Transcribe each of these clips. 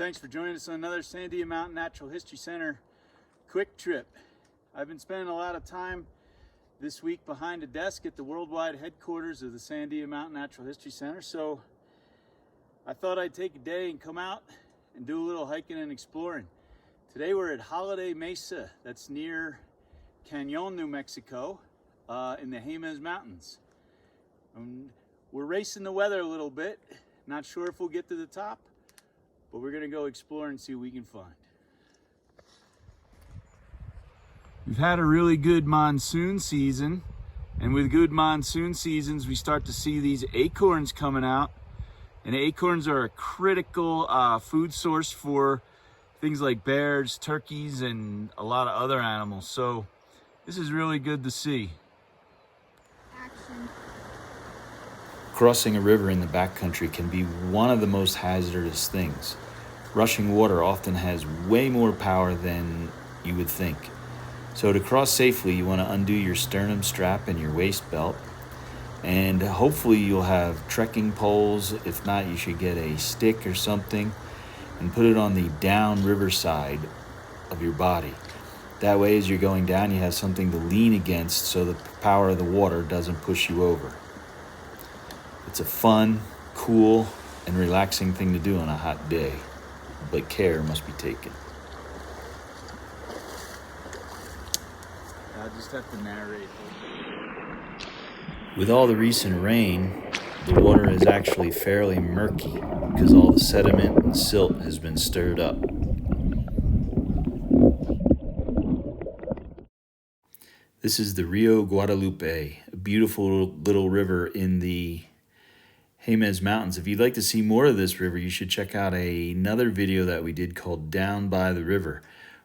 Thanks for joining us on another Sandia Mountain Natural History Center quick trip. I've been spending a lot of time this week behind a desk at the worldwide headquarters of the Sandia Mountain Natural History Center, so I thought I'd take a day and come out and do a little hiking and exploring. Today we're at Holiday Mesa, that's near Cañon, New Mexico, in the Jemez Mountains. We're racing the weather a little bit, not sure if we'll get to the top, but we're gonna go explore and see what we can find. We've had a really good monsoon season, and with good monsoon seasons, we start to see these acorns coming out. And acorns are a critical food source for things like bears, turkeys, and a lot of other animals. So this is really good to see. Crossing a river in the backcountry can be one of the most hazardous things. Rushing water often has way more power than you would think. So to cross safely, you want to undo your sternum strap and your waist belt. And hopefully you'll have trekking poles. If not, you should get a stick or something and put it on the down river side of your body. That way, as you're going down, you have something to lean against so the power of the water doesn't push you over. It's a fun, cool, and relaxing thing to do on a hot day, but care must be taken. I'll just have to narrate. With all the recent rain, the water is actually fairly murky because all the sediment and silt has been stirred up. This is the Rio Guadalupe, a beautiful little river in the Jemez Mountains. If you'd like to see more of this river, you should check out another video that we did called Down by the River,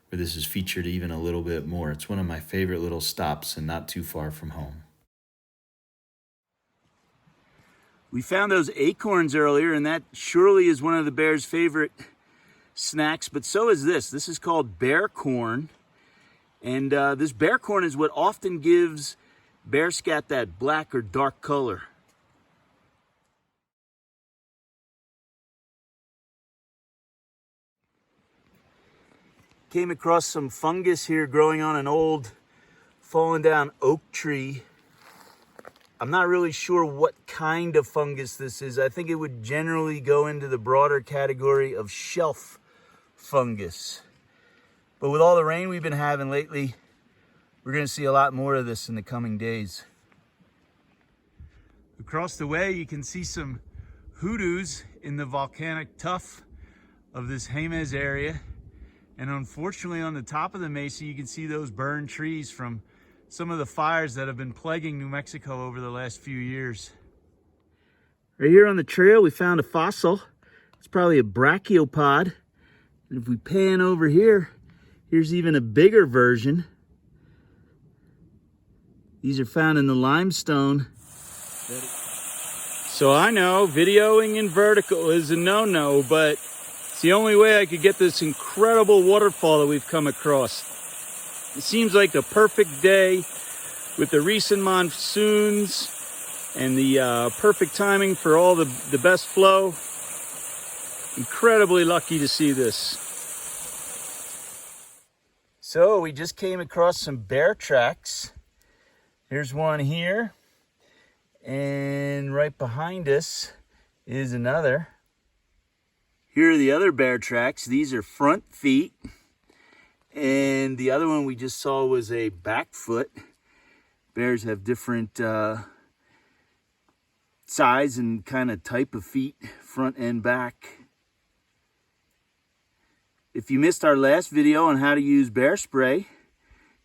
where this is featured even a little bit more. It's one of my favorite little stops and not too far from home. We found those acorns earlier, and that surely is one of the bear's favorite snacks, but so is this. This is called bear corn, and this bear corn is what often gives bear scat that black or dark color. Came across some fungus here growing on an old fallen down oak tree. I'm not really sure what kind of fungus this is. I think it would generally go into the broader category of shelf fungus. But with all the rain we've been having lately, we're going to see a lot more of this in the coming days. Across the way, you can see some hoodoos in the volcanic tuff of this Jemez area. And unfortunately, on the top of the mesa, you can see those burned trees from some of the fires that have been plaguing New Mexico over the last few years. Right here on the trail, we found a fossil. It's probably a brachiopod. And if we pan over here, here's even a bigger version. These are found in the limestone. So I know videoing in vertical is a no-no, but it's the only way I could get this incredible waterfall that we've come across. It seems like the perfect day with the recent monsoons and the perfect timing for all the best flow. Incredibly lucky to see this. So we just came across some bear tracks. Here's one here, and right behind us is another. Here are the other bear tracks. These are front feet. And the other one we just saw was a back foot. Bears have different size and kind of type of feet, front and back. If you missed our last video on how to use bear spray,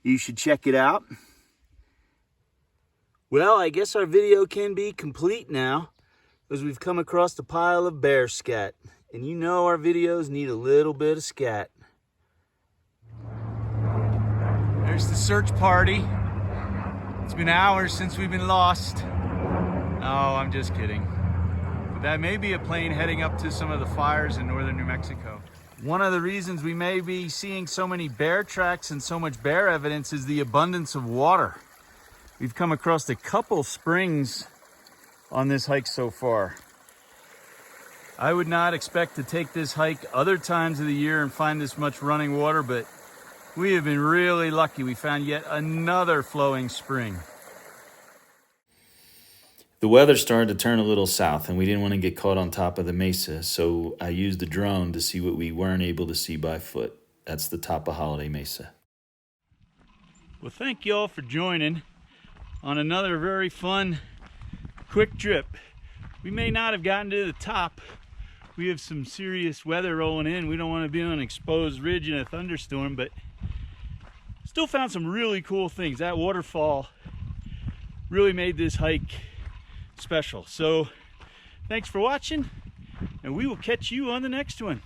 you should check it out. Well, I guess our video can be complete now, because we've come across a pile of bear scat. And you know our videos need a little bit of scat. There's the search party. It's been hours since we've been lost. No, I'm just kidding. But that may be a plane heading up to some of the fires in northern New Mexico. One of the reasons we may be seeing so many bear tracks and so much bear evidence is the abundance of water. We've come across a couple springs on this hike so far. I would not expect to take this hike other times of the year and find this much running water, but we have been really lucky. We found yet another flowing spring. The weather started to turn a little south, and we didn't want to get caught on top of the mesa, so I used the drone to see what we weren't able to see by foot. That's the top of Holiday Mesa. Well, thank you all for joining on another very fun, quick trip. We may not have gotten to the top. We have some serious weather rolling in. We don't want to be on an exposed ridge in a thunderstorm, but still found some really cool things. That waterfall really made this hike special. So thanks for watching, and we will catch you on the next one.